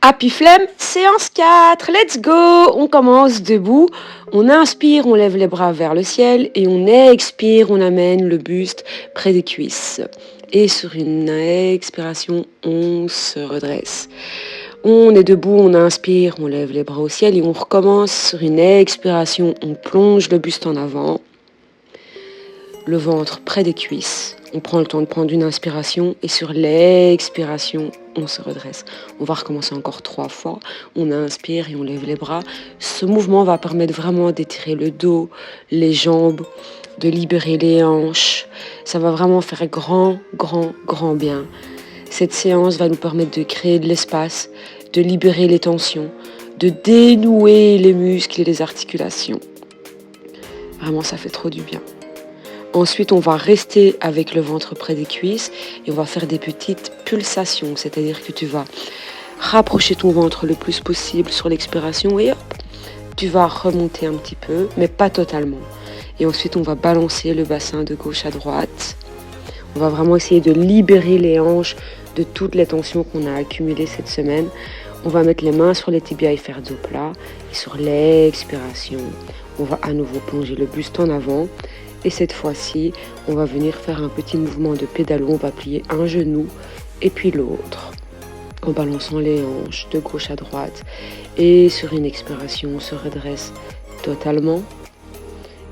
Happy Flemme, séance 4, let's go! On commence debout, on inspire, on lève les bras vers le ciel et on expire, on amène le buste près des cuisses. Et sur une expiration, on se redresse. On est debout, on inspire, on lève les bras au ciel et on recommence sur une expiration, on plonge le buste en avant, le ventre près des cuisses. On prend le temps de prendre une inspiration et sur l'expiration, on se redresse. On va recommencer encore 3 fois. On inspire et on lève les bras. Ce mouvement va permettre vraiment d'étirer le dos, les jambes, de libérer les hanches. Ça va vraiment faire grand bien. Cette séance va nous permettre de créer de l'espace, de libérer les tensions, de dénouer les muscles et les articulations. Vraiment, ça fait trop du bien. Ensuite, on va rester avec le ventre près des cuisses et on va faire des petites pulsations, c'est-à-dire que tu vas rapprocher ton ventre le plus possible sur l'expiration et hop, tu vas remonter un petit peu, mais pas totalement. Et ensuite, on va balancer le bassin de gauche à droite. On va vraiment essayer de libérer les hanches de toutes les tensions qu'on a accumulées cette semaine. On va mettre les mains sur les tibias et faire dos plat. Et sur l'expiration, on va à nouveau plonger le buste en avant. Et cette fois-ci, on va venir faire un petit mouvement de pédalo. On va plier un genou et puis l'autre en balançant les hanches de gauche à droite. Et sur une expiration, on se redresse totalement.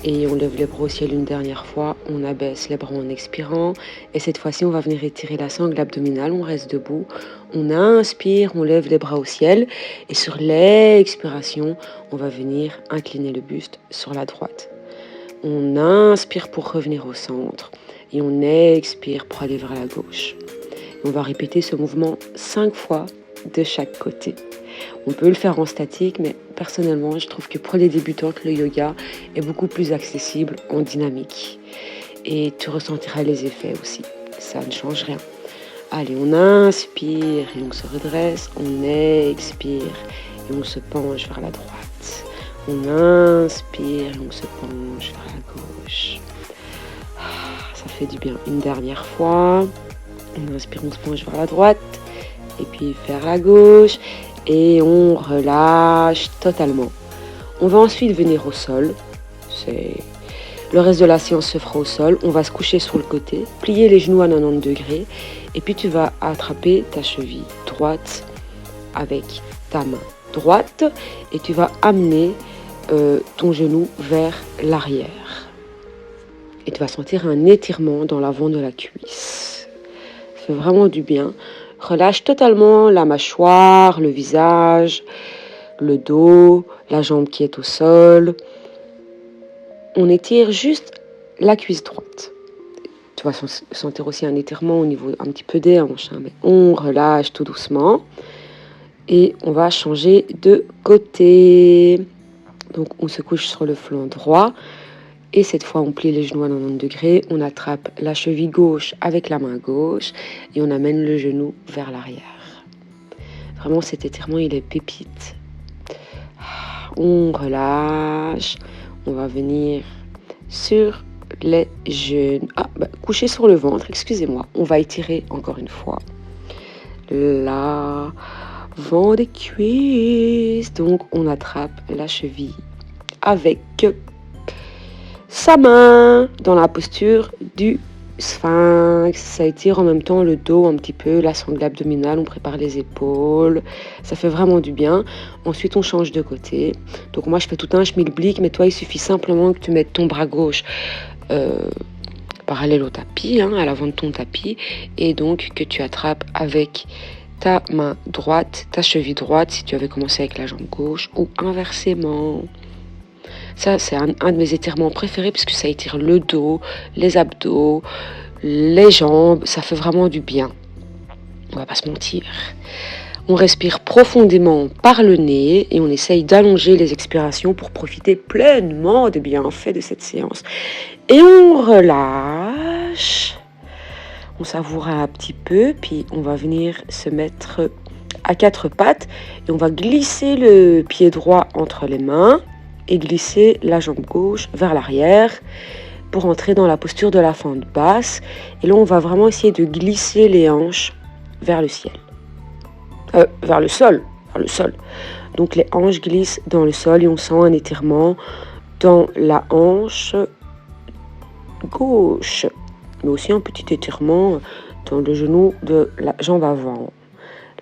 Et on lève les bras au ciel une dernière fois. On abaisse les bras en expirant. Et cette fois-ci, on va venir étirer la sangle abdominale. On reste debout. On inspire, on lève les bras au ciel. Et sur l'expiration, on va venir incliner le buste sur la droite. On inspire pour revenir au centre et on expire pour aller vers la gauche. On va répéter ce mouvement 5 fois de chaque côté. On peut le faire en statique, mais personnellement, je trouve que pour les débutantes, le yoga est beaucoup plus accessible en dynamique. Et tu ressentiras les effets aussi. Ça ne change rien. Allez, on inspire et on se redresse. On expire et on se penche vers la droite. On inspire et on se penche vers la gauche. Ça fait du bien. Une dernière fois. On inspire, on se penche vers la droite. Et puis vers la gauche. Et on relâche totalement. On va ensuite venir au sol. Le reste de la séance se fera au sol. On va se coucher sur le côté. Plier les genoux à 90 degrés. Et puis tu vas attraper ta cheville droite avec ta main droite. Et tu vas amener ton genou vers l'arrière. Et tu vas sentir un étirement dans l'avant de la cuisse. Ça fait vraiment du bien. Relâche totalement la mâchoire, le visage, le dos, la jambe qui est au sol. On étire juste la cuisse droite. Tu vas sentir aussi un étirement au niveau un petit peu des hanches, mais on relâche tout doucement. Et on va changer de côté. Donc on se couche sur le flanc droit et cette fois on plie les genoux à 90 degrés, on attrape la cheville gauche avec la main gauche et on amène le genou vers l'arrière. Vraiment cet étirement il est pépite. On relâche, on va venir sur les genoux, coucher sur le ventre, excusez-moi, on va étirer encore une fois. Là. Vent des cuisses. Donc on attrape la cheville avec sa main dans la posture du sphinx. Ça étire en même temps le dos un petit peu, la sangle abdominale, on prépare les épaules. Ça fait vraiment du bien. Ensuite on change de côté. Donc moi je fais tout un schmilblick, mais toi il suffit simplement que tu mettes ton bras gauche parallèle au tapis, à l'avant de ton tapis, et donc que tu attrapes avec ta main droite, ta cheville droite, si tu avais commencé avec la jambe gauche, ou inversement. Ça, c'est un de mes étirements préférés, puisque ça étire le dos, les abdos, les jambes. Ça fait vraiment du bien. On va pas se mentir. On respire profondément par le nez et on essaye d'allonger les expirations pour profiter pleinement des bienfaits de cette séance. Et on relâche. On savoure un petit peu, puis on va venir se mettre à 4 pattes et on va glisser le pied droit entre les mains et glisser la jambe gauche vers l'arrière pour entrer dans la posture de la fente basse. Et là, on va vraiment essayer de glisser les hanches vers le ciel. Vers le sol. vers le sol. Donc les hanches glissent dans le sol et on sent un étirement dans la hanche gauche, mais aussi un petit étirement dans le genou de la jambe avant.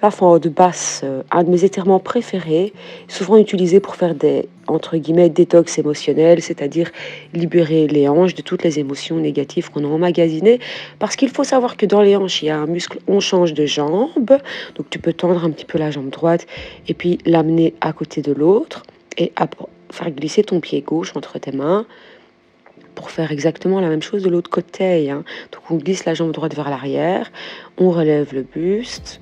La fente basse, un de mes étirements préférés, souvent utilisé pour faire des, entre guillemets, détox émotionnels, c'est-à-dire libérer les hanches de toutes les émotions négatives qu'on a emmagasinées. Parce qu'il faut savoir que dans les hanches, il y a un muscle, on change de jambe. Donc tu peux tendre un petit peu la jambe droite et puis l'amener à côté de l'autre et faire glisser ton pied gauche entre tes mains pour faire exactement la même chose de l'autre côté. Hein. Donc on glisse la jambe droite vers l'arrière, on relève le buste.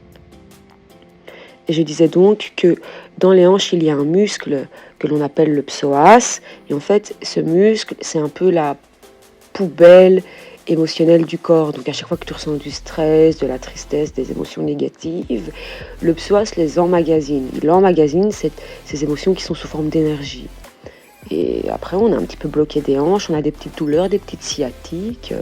Et je disais donc que dans les hanches, il y a un muscle que l'on appelle le psoas. Et en fait, ce muscle, c'est un peu la poubelle émotionnelle du corps. Donc à chaque fois que tu ressens du stress, de la tristesse, des émotions négatives, le psoas les emmagasine. Il emmagasine ces émotions qui sont sous forme d'énergie. Et après, on a un petit peu bloqué des hanches, on a des petites douleurs, des petites sciatiques.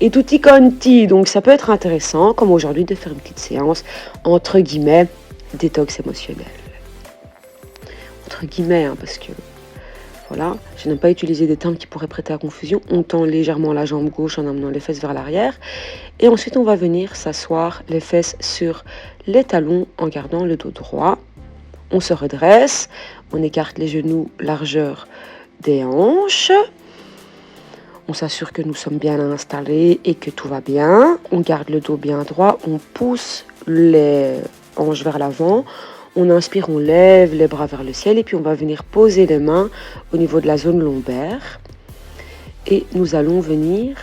Et tutti quanti. Donc ça peut être intéressant, comme aujourd'hui, de faire une petite séance, entre guillemets, détox émotionnel. Entre guillemets, hein, parce que, voilà, je n'aime pas utiliser des termes qui pourraient prêter à confusion. On tend légèrement la jambe gauche en amenant les fesses vers l'arrière. Et ensuite, on va venir s'asseoir les fesses sur les talons en gardant le dos droit. On se redresse, on écarte les genoux largeur des hanches. On s'assure que nous sommes bien installés et que tout va bien. On garde le dos bien droit, on pousse les hanches vers l'avant. On inspire, on lève les bras vers le ciel et puis on va venir poser les mains au niveau de la zone lombaire. Et nous allons venir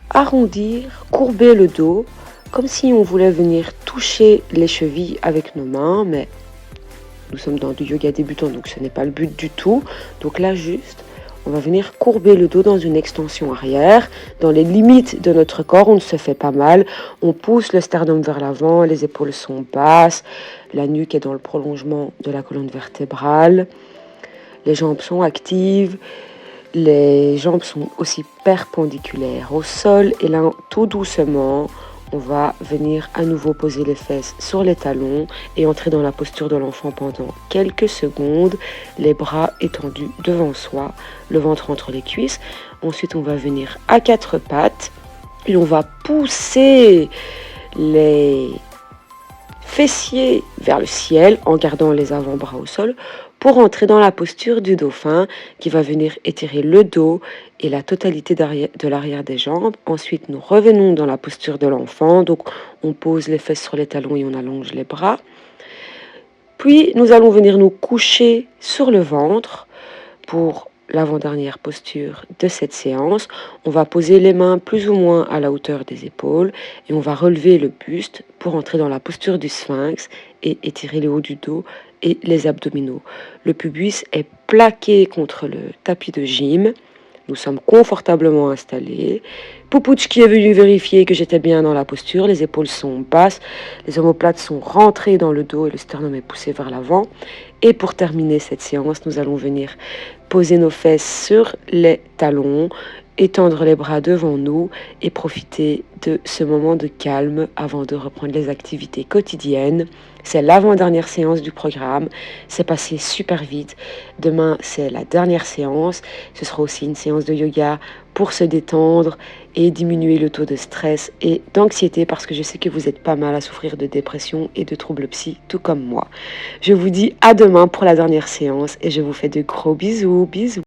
arrondir, courber le dos, comme si on voulait venir toucher les chevilles avec nos mains, mais nous sommes dans du yoga débutant, donc ce n'est pas le but du tout. Donc là, juste, on va venir courber le dos dans une extension arrière. Dans les limites de notre corps, on ne se fait pas mal. On pousse le sternum vers l'avant, les épaules sont basses, la nuque est dans le prolongement de la colonne vertébrale. Les jambes sont actives, les jambes sont aussi perpendiculaires au sol. Et là, tout doucement, on va venir à nouveau poser les fesses sur les talons et entrer dans la posture de l'enfant pendant quelques secondes, les bras étendus devant soi, le ventre entre les cuisses. Ensuite, on va venir à quatre pattes et on va pousser les fessiers vers le ciel en gardant les avant-bras au sol pour entrer dans la posture du dauphin qui va venir étirer le dos et la totalité de l'arrière des jambes. Ensuite, nous revenons dans la posture de l'enfant. Donc, on pose les fesses sur les talons et on allonge les bras. Puis, nous allons venir nous coucher sur le ventre pour l'avant-dernière posture de cette séance. On va poser les mains plus ou moins à la hauteur des épaules et on va relever le buste pour entrer dans la posture du sphinx et étirer le haut du dos et les abdominaux. Le pubis est plaqué contre le tapis de gym. Nous sommes confortablement installés. Poupouch qui est venu vérifier que j'étais bien dans la posture. Les épaules sont basses, les omoplates sont rentrées dans le dos et le sternum est poussé vers l'avant. Et pour terminer cette séance, nous allons venir poser nos fesses sur les talons, étendre les bras devant nous et profiter de ce moment de calme avant de reprendre les activités quotidiennes. C'est l'avant-dernière séance du programme. C'est passé super vite. Demain, c'est la dernière séance. Ce sera aussi une séance de yoga pour se détendre et diminuer le taux de stress et d'anxiété parce que je sais que vous êtes pas mal à souffrir de dépression et de troubles psy, tout comme moi. Je vous dis à demain pour la dernière séance et je vous fais de gros bisous. Bisous.